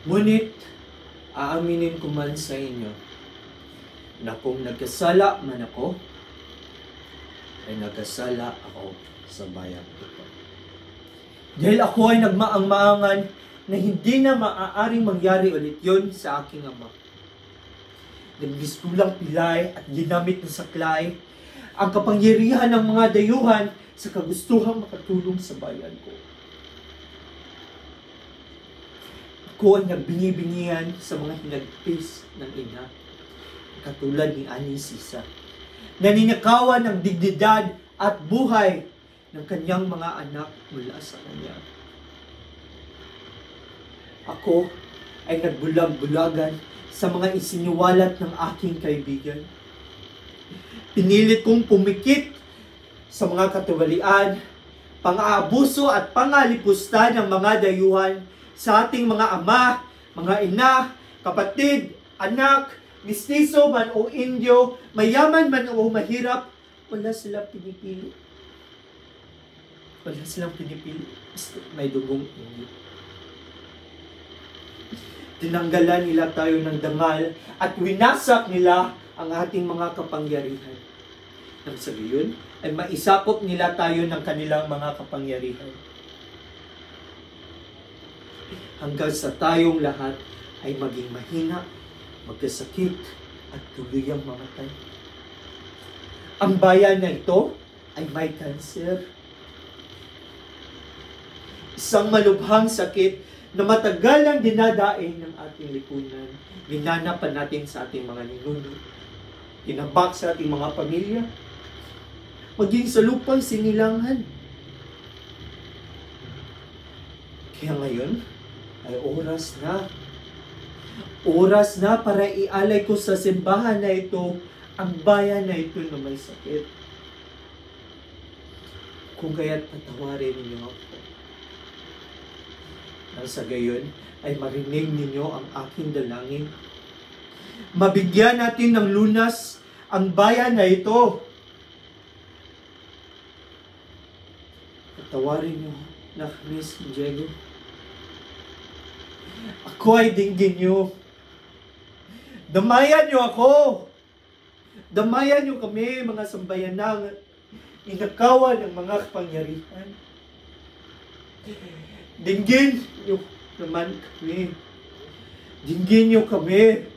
Ngunit, aaminin ko man sa inyo na kung nagkasala man ako, ay nagkasala ako sa bayan ito. Dahil ako ay nagmaang-maangan na hindi na maaaring mangyari ulit yun sa aking ama. Nagbistulang pilay at ginamit ng saklay ang kapangyarihan ng mga dayuhan sa kagustuhang makatulong sa bayan ko. Ako ay nagbingi-bingihan sa mga hinagpis ng ina, katulad ni Ani Sisa, naninakawan ng dignidad at buhay ng kanyang mga anak mula sa kanya. Ako ay nagbulag-bulagan sa mga isiniwalat ng aking kaibigan. Pinilit kong pumikit sa mga katiwalian, pang-aabuso at pangalipusta ng mga dayuhan sa ating mga ama, mga ina, kapatid, anak, mistiso man o Indio, mayaman man o mahirap, wala silang pinipili. Wala silang pinipili. May dugong Indio. Tinanggalan nila tayo ng dangal at winasak nila ang ating mga kapangyarihan. Nang sa gayon, ay maisakop nila tayo ng kanilang mga kapangyarihan. Hanggang sa tayong lahat ay maging mahina, magkasakit, at tuluyang mamatay. Ang bayan na ito ay may kanser. Isang malubhang sakit na matagal ang dinadaing ng ating lipunan. Minanapan natin sa ating mga ninuno. Tinabak sa ating mga pamilya. Maging sa lupang sinilangan. Kaya ngayon, ay oras na. Oras na para ialay ko sa simbahan na ito ang bayan na ito na may sakit. Kung kaya't patawarin ninyo ako. Nang sa gayon ay marinig ninyo ang aking dalangin. Mabigyan natin ng lunas ang bayan na ito. Patawarin niyo na Miss Diego. Ako ay dinggin niyo. Damayan niyo ako. Damayan niyo kami, mga sambayanang inakawan ng mga kapangyarihan. Dinggin niyo naman kami. Dinggin niyo kami.